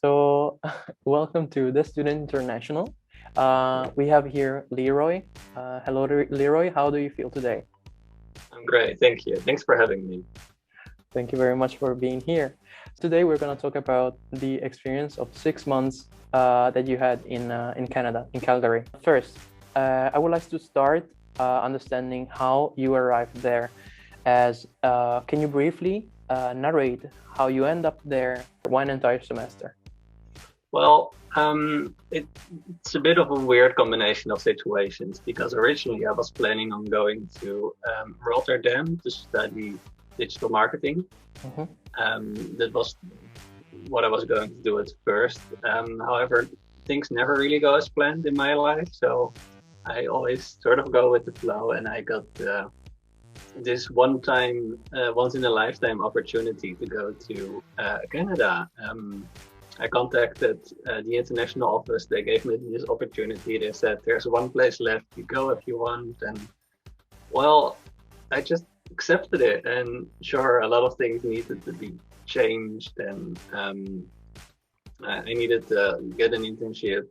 So, welcome to the Student International. We have here Leroy. Hello, Leroy. How do you feel today? I'm great, thank you. Thanks for having me. Thank you very much for being here. Today, we're going to talk about the experience of 6 months that you had in Canada, in Calgary. First, I would like to start understanding how you arrived there. Can you briefly narrate how you end up there one entire semester? Well, it's a bit of a weird combination of situations because originally I was planning on going to Rotterdam to study digital marketing. That was what I was going to do at first. However, things never really go as planned in my life, so I always sort of go with the flow, and I got this once in a lifetime opportunity to go to Canada. I contacted the international office. They gave me this opportunity. They said there's one place left. You go if you want. And well, I just accepted it. And sure, a lot of things needed to be changed, and I needed to get an internship,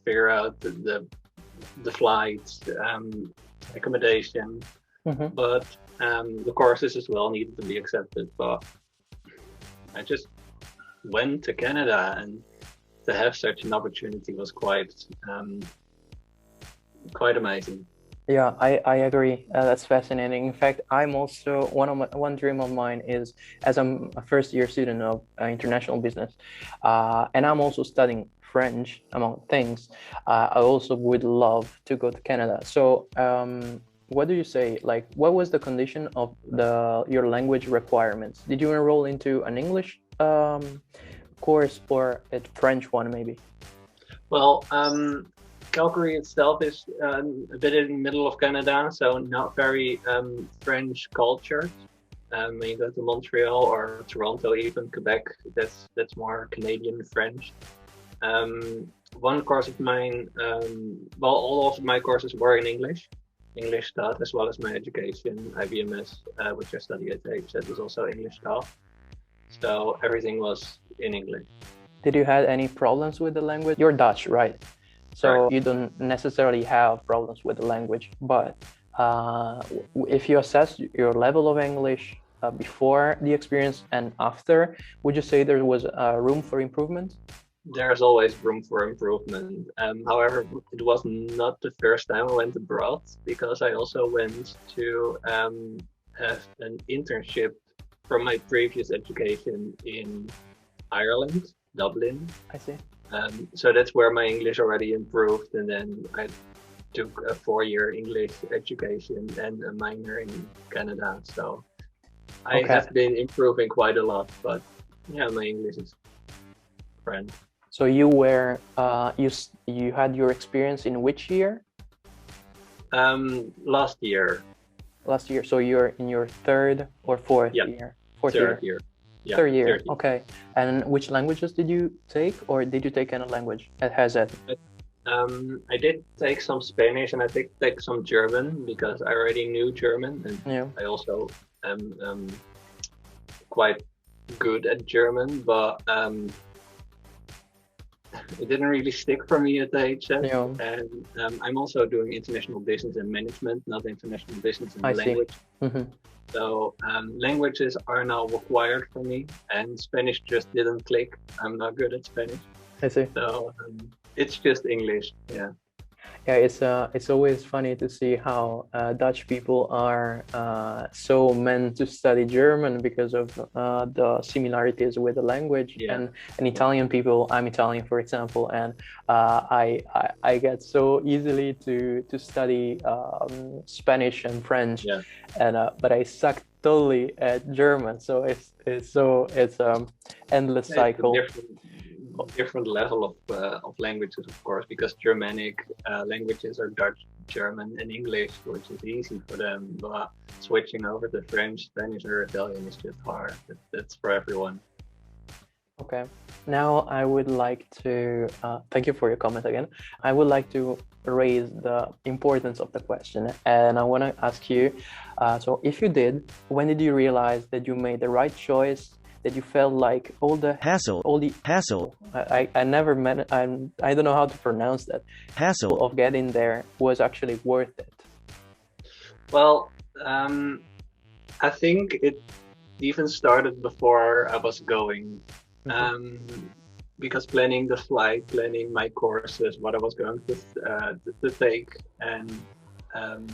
figure out the flights, accommodation. But the courses as well needed to be accepted. But I just went to Canada, and to have such an opportunity was quite amazing. Yeah, I agree. That's fascinating. In fact, I'm also one dream of mine is, as I'm a first year student of international business, and I'm also studying French among things. I also would love to go to Canada. So, what do you say? Like, what was the condition of your language requirements? Did you enroll into an English course or a French one, maybe? Well, Calgary itself is a bit in the middle of Canada, so not very French cultured. When you go to Montreal or Toronto, even Quebec, that's more Canadian French. One course of mine, well, all of my courses were in English taught, as well as my education, IBMS, which I study at H, that was also English taught. So everything was in English. Did you have any problems with the language? You're Dutch, right? So Right. you don't necessarily have problems with the language, but if you assess your level of English before the experience and after, would you say there was room for improvement? There's always room for improvement. However, it was not the first time I went abroad, because I also went to have an internship from my previous education in Ireland, Dublin. I see. So that's where my English already improved, and then I took a 4-year English education and a minor in Canada. So I have been improving quite a lot, but yeah, my English is friend. So you were you had your experience in which year? Last year. Last year. So you're in your third or fourth year? Third year. Yeah, third year. Okay. And which languages did you take, or did you take any language at Hazard? I did take some Spanish, and I did take some German because I already knew German, and I also am quite good at German, but it didn't really stick for me at the HSS. And I'm also doing international business and management, not international business and language. So languages are now required for me, and Spanish just didn't click. I'm not good at Spanish. I see. So it's just English. Yeah. Yeah, it's always funny to see how Dutch people are so meant to study German because of the similarities with the language. And Italian people, I'm Italian, for example, and I get so easily to study Spanish and French, and but I suck totally at German. So it's endless cycle. Different level of languages, of course, because Germanic languages are Dutch, German, and English, which is easy for them. But switching over to French, Spanish, or Italian is just hard. That's for everyone. Okay. Now I would like to thank you for your comment again. I would like to raise the importance of the question, and I want to ask you. So, if you did, when did you realize that you made the right choice that you felt like all the hassle, I never met I don't know how to pronounce that hassle, of getting there was actually worth it. Well, I think it even started before I was going. Hmm. Um, because planning the flight, planning my courses, what I was going to take, and um,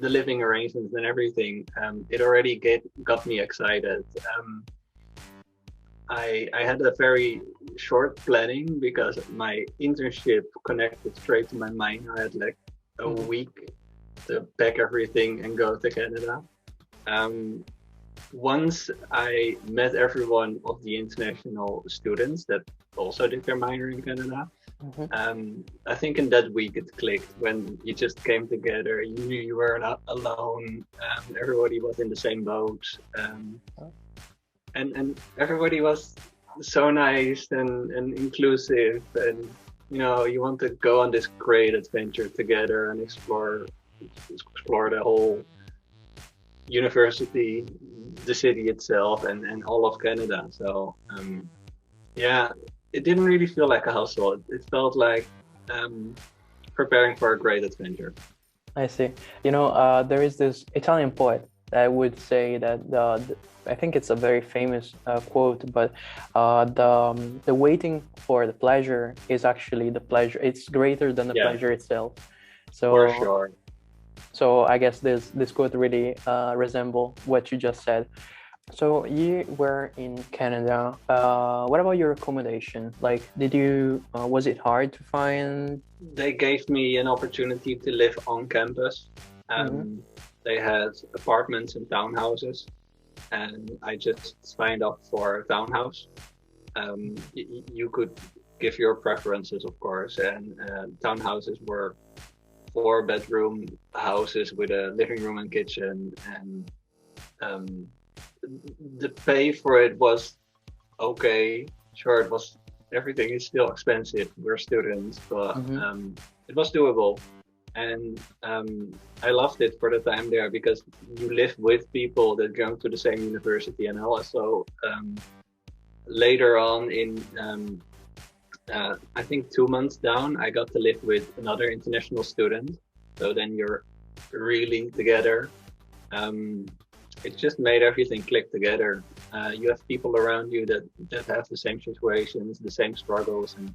the living arrangements and everything, it already got me excited. I had a very short planning because my internship connected straight to my mind. I had like a Hmm. week to pack everything and go to Canada. Um, Once I met everyone of the international students that also did their minor in Canada, Hmm. I think in that week it clicked when you just came together. You knew you were not alone. Everybody was in the same boat, and everybody was so nice and inclusive. And you want to go on this great adventure together and explore the whole university, the city itself, and all of Canada. So yeah, it didn't really feel like a hustle. It felt like um, preparing for a great adventure. I see. There is this Italian poet that would say that I think it's a very famous quote, but the waiting for the pleasure is actually the pleasure. It's greater than the Yeah, pleasure itself. for So sure. so I guess this quote really resemble what you just said. So you were in Canada. What about your accommodation? Like, was it hard to find? They gave me an opportunity to live on campus. Hmm. Um, they had apartments and townhouses, and I just signed up for a townhouse. You could give your preferences, of course, and townhouses were four-bedroom houses with a living room and kitchen, and um, the pay for it was okay. Sure, it was everything is still expensive. We're students, but Hmm. it was doable, and I loved it for the time there because you live with people that go to the same university, and also later on in I think 2 months down, I got to live with another international student. So then you're really together. Um, it just made everything click together. You have people around you that have the same situations, the same struggles, and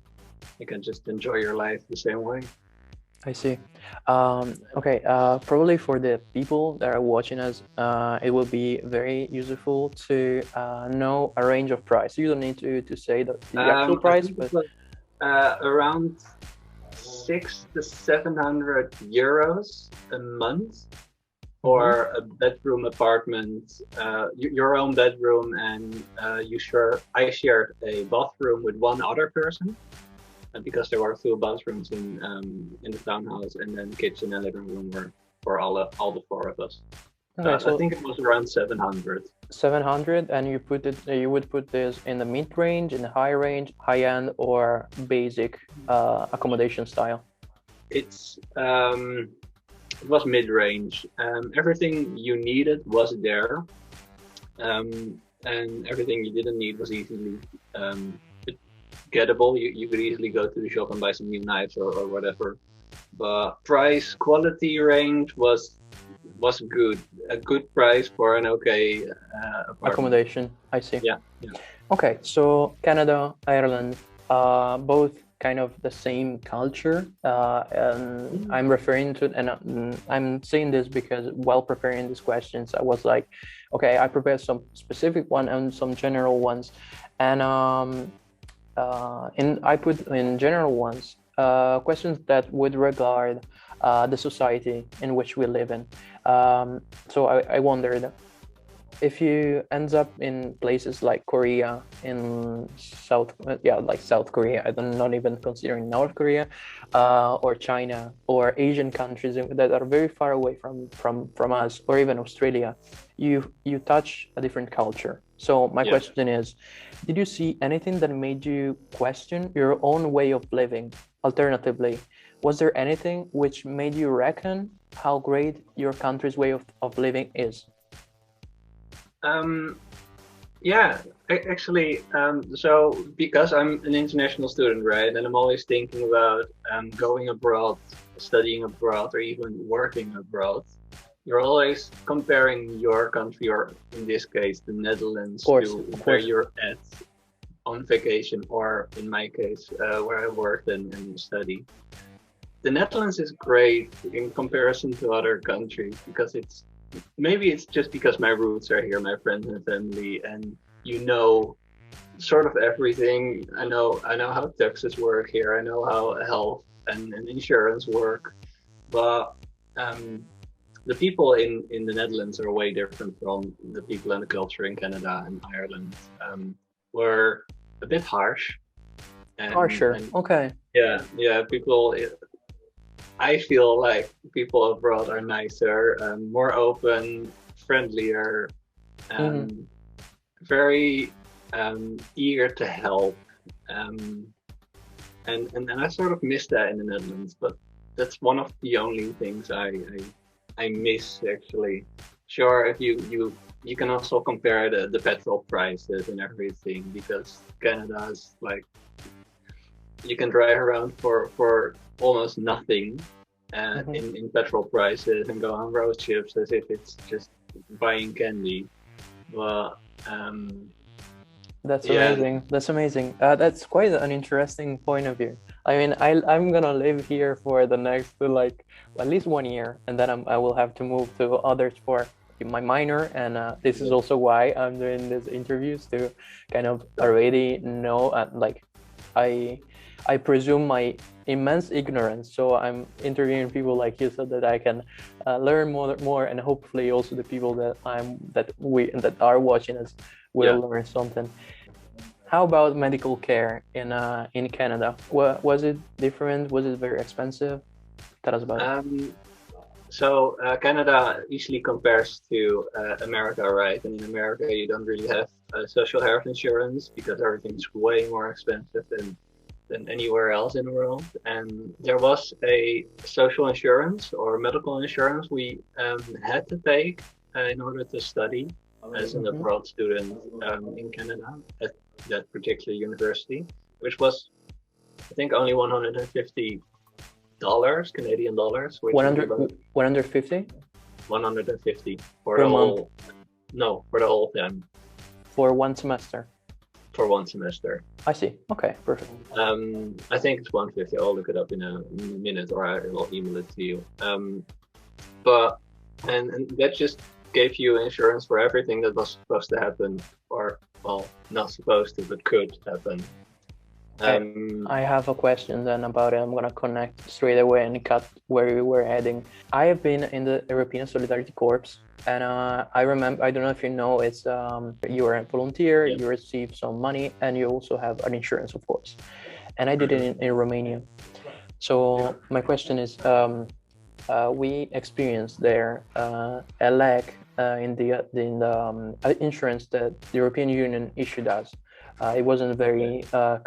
you can just enjoy your life the same way. I see. Okay, probably for the people that are watching us, it will be very useful to know a range of price. You don't need to say the actual I price, think it but was around 600 to 700 euros a month mhm. for a bedroom apartment, your own bedroom, and I shared a bathroom with one other person, because there were two bathrooms in the townhouse, and then kitchen and living room were for all the four of us. Okay, I so think it was around 700. 700, and you would put this in the mid range, in the high range, high end, or basic accommodation style. It's it was mid range. Everything you needed was there, and everything you didn't need was easily um, gettable. You could easily go to the shop and buy some new knives or whatever. But price quality range was good. A good price for an okay apartment. Accommodation, I see. Yeah, yeah. Okay, so Canada, Ireland, both kind of the same culture. And Mm. I'm referring to, and I'm saying this because while preparing these questions, I was like, okay, I prepared some specific one and some general ones, and I put in general ones questions that would regard the society in which we live in. So I wondered if you end up in places like Korea, in like South Korea, I don't not even considering North Korea, or China, or Asian countries that are very far away from us, or even Australia, you touch a different culture. So my Yeah. question is, did you see anything that made you question your own way of living? Alternatively, was there anything which made you reckon how great your country's way of living is? Um, yeah. Actually, so because I'm an international student, right, and I'm always thinking about going abroad, studying abroad, or even working abroad, you're always comparing your country, or in this case, the Netherlands, to Of where course. you're at on vacation, or in my case, where I worked and study. The Netherlands is great in comparison to other countries because maybe it's just because my roots are here, my friends and family, and you know sort of everything. I know how taxes work here. I know how health and insurance work. But um, the people in the Netherlands are way different from the people and the culture in Canada and Ireland. Were a bit harsh Harsher. and Okay. yeah, people. I feel like people abroad are nicer, more open, friendlier, Hmm. um, very eager to help. Um, and I sort of miss that in the Netherlands, but that's one of the only things I miss actually. Sure, if you can also compare the petrol prices and everything because Canada is like you can drive around for almost nothing Hmm. in petrol prices and go on road trips as if it's just buying candy. But That's yeah, amazing. That's amazing. That's quite an interesting point of view. I mean, I'm gonna live here for the next like at least 1 year, and then I will have to move to others for my minor. And this is yeah, also why I'm doing these interviews to kind of already know like I I presume my immense ignorance. So I'm interviewing people like you so that I can learn more, and hopefully also the people that are watching us yeah. will learn something. How about medical care in Canada? Was it different? Was it very expensive? Tell us about it. Um, so Canada easily compares to America, right? And in America, you don't really have social health insurance because everything's way more expensive than anywhere else in the world. And there was a social insurance or medical insurance we had to take in order to study as an Hmm. abroad student in Canada at that particular university, which was I think only $150 Canadian dollars, which would be 100, about 150 150 for per the month whole no for the whole term for 1 semester. for one semester. I see. Okay, perfect. I think it's 150. I'll look it up in a minute, or I will email it to you. But and that just gave you insurance for everything that was supposed to happen, or well, not supposed to, but could happen. I Um, I have a question then about it. I'm gonna connect straight away and cut where we were heading. I have been in the European Solidarity Corps, and I remember. I don't know if you know. It's you are a volunteer. yeah. You receive some money, and you also have an insurance, of course. And I did it Hmm. in Romania. So my question is, we experienced there a lack in the insurance that the European Union issued us. It wasn't Okay. very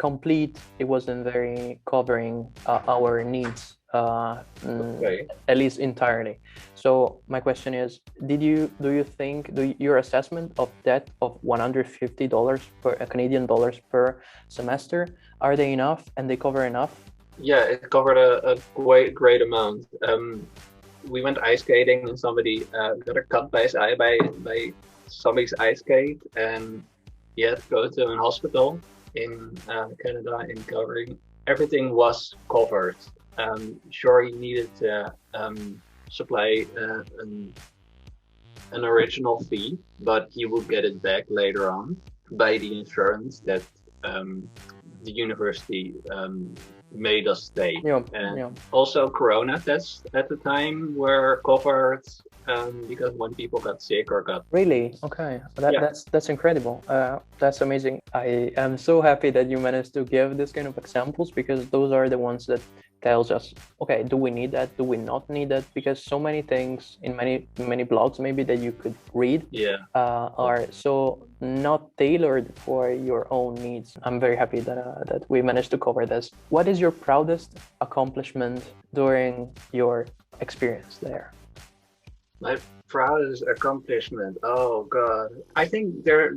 complete. It wasn't very covering our needs, Okay. at least entirely. So my question is, do you think your assessment of debt of $150 per Canadian dollars per semester, are they enough and they cover enough? Yeah, it covered a great amount. We went ice skating, and somebody got a cut by his eye by somebody's ice skate, and he had to go to an hospital in Canada in Calgary. Everything was covered. Sure, he needed to supply an original fee, but he would get it back later on by the insurance that the university made us take. Yeah, And yeah. also, corona tests at the time were covered because when people got sick or got Really? Okay. yeah That's incredible. That's amazing. I am so happy that you managed to give this kind of examples because those are the ones that tells us, okay, do we need that? Do we not need that? Because so many things in many blogs maybe that you could read yeah are so not tailored for your own needs. I'm very happy that we managed to cover this. What is your proudest accomplishment during your experience there? my proudest accomplishment. Oh God. I think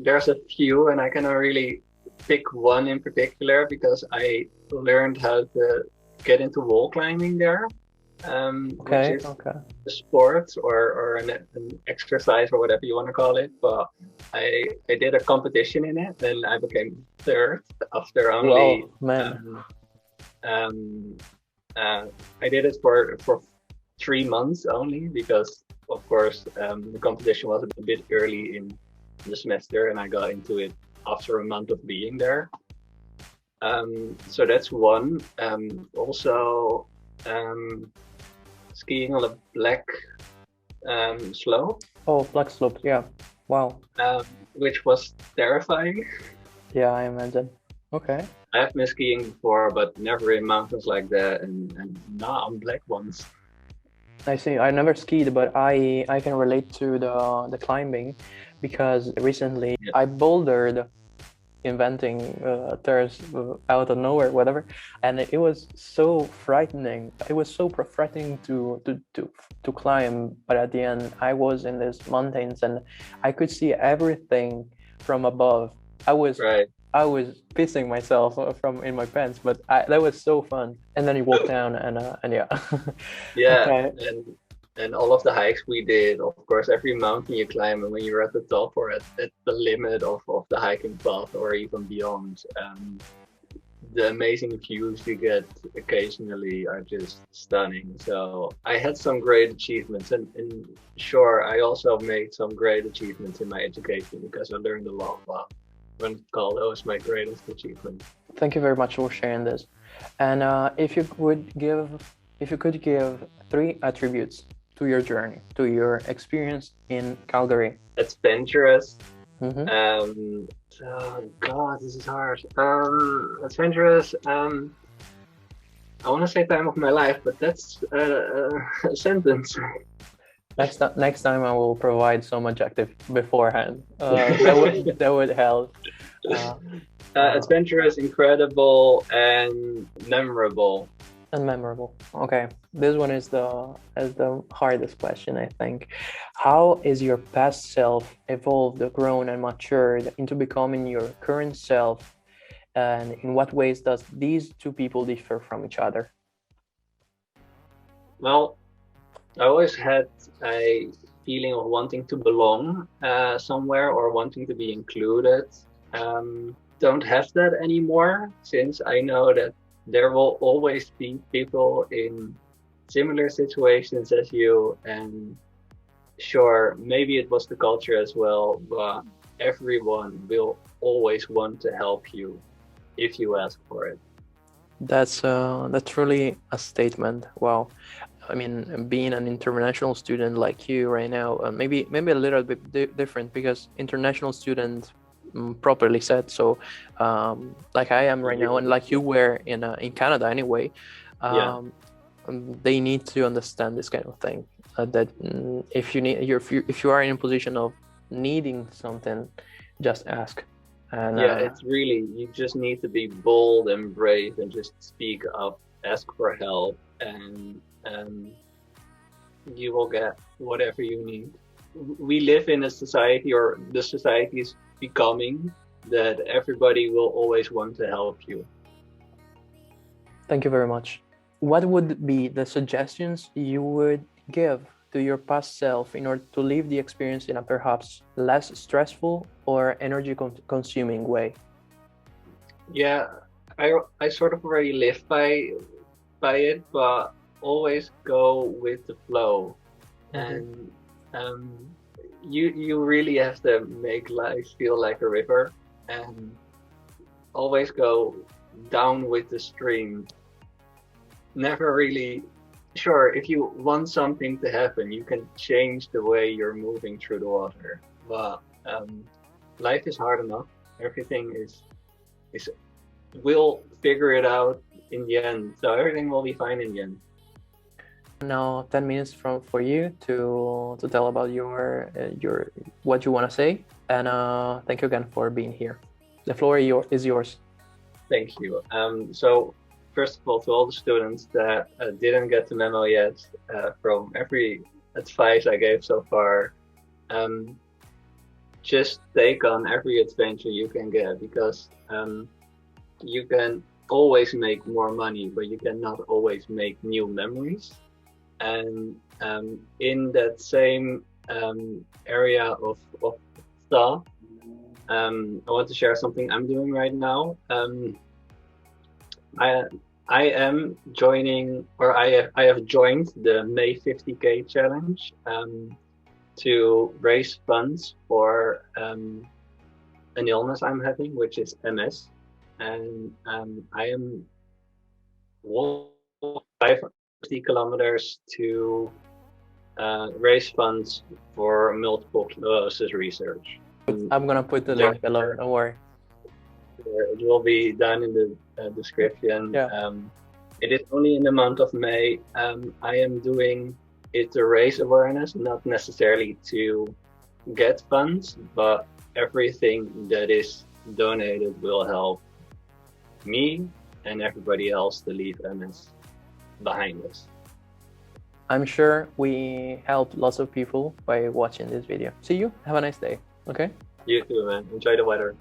there's a few, and I cannot really pick one in particular because I learned how to get into wall climbing there, which Okay, is okay. a sport or an exercise or whatever you want to call it. But I did a competition in it, and I became third after only Well, man, um, um, uh, I did it for 3 months only because, of course, the competition was a bit early in the semester, and I got into it after a month of being there. So that's one. Also, um, skiing on a black slope, oh, flex slope, yeah. Wow. which was terrifying. Yeah, I imagine. Okay. I've been skiing before, but never in mountains like that, and not on black ones. I see. I never skied, but I can relate to the climbing because recently Yeah, I bouldered inventing terrace out of nowhere, whatever, and it was so frightening. It was so frightening to climb, but at the end, I was in these mountains and I could see everything from above. I was right. I was pissing myself from in my pants, but that was so fun. And then you walk down and yeah. Yeah, Okay. and all of the hikes we did, of course, every mountain you climb, and when you're at the top or at the limit of the hiking path or even beyond, the amazing views you get occasionally are just stunning. So I had some great achievements, and sure, I also made some great achievements in my education because I learned a lot. But I wouldn't call those my greatest achievements. Thank you very much for sharing this. And if you could give three attributes to your journey, to your experience in Calgary. Adventurous. Mm-hmm. Oh God, this is hard. Adventurous. I want to say time of my life, but that's a sentence. Next time I will provide some adjective beforehand. That would help. Uh, uh, Adventurous, incredible, and memorable. and memorable. Okay, this one is the hardest question, I think. How is your past self evolved, grown, and matured into becoming your current self? And in what ways does these two people differ from each other? Well, I always had a feeling of wanting to belong somewhere or wanting to be included. Don't have that anymore since I know that there will always be people in similar situations as you. And sure, maybe it was the culture as well, but everyone will always want to help you if you ask for it. That's really a statement. Wow. I mean, being an international student like you right now, maybe a little bit different because international student, properly said. So, like I am right now, and like you were in Canada anyway, Yeah, um, they need to understand this kind of thing. That if you need, if you are in a position of needing something, just ask. And yeah, it's really, you just need to be bold and brave and just speak up, ask for help, and you will get whatever you need. We live in a society, or the society is becoming that everybody will always want to help you. thank you very much. What would be the suggestions you would give to your past self in order to live the experience in a perhaps less stressful or energy consuming way? Yeah, I sort of already live by it, but always go with the flow. Mm-hmm. And um, you really have to make life feel like a river, and always go down with the stream. Never really sure if you want something to happen, you can change the way you're moving through the water. But life is hard enough. Everything is we'll figure it out in the end. So everything will be fine in the end. Now 10 minutes for you to tell about your what you want to say, and thank you again for being here. The floor is yours. Thank you. So first of all, to all the students that didn't get the memo yet, from every advice I gave so far. Um, just take on every adventure you can get, because you can always make more money, but you cannot always make new memories. And in that same area of thought, I want to share something I'm doing right now. I I am joining, or I have joined the May 50K challenge to raise funds for an illness I'm having, which is MS, and I am walking 550 kilometers to raise funds for multiple sclerosis research. I'm gonna put the link below, don't worry. It will be done in the description. Yeah. It is only in the month of May. I am doing it to raise awareness, not necessarily to get funds, but everything that is donated will help me and everybody else to leave MS behind us. I'm sure we helped lots of people by watching this video. See you. Have a nice day. Okay? You too, man. Enjoy the weather.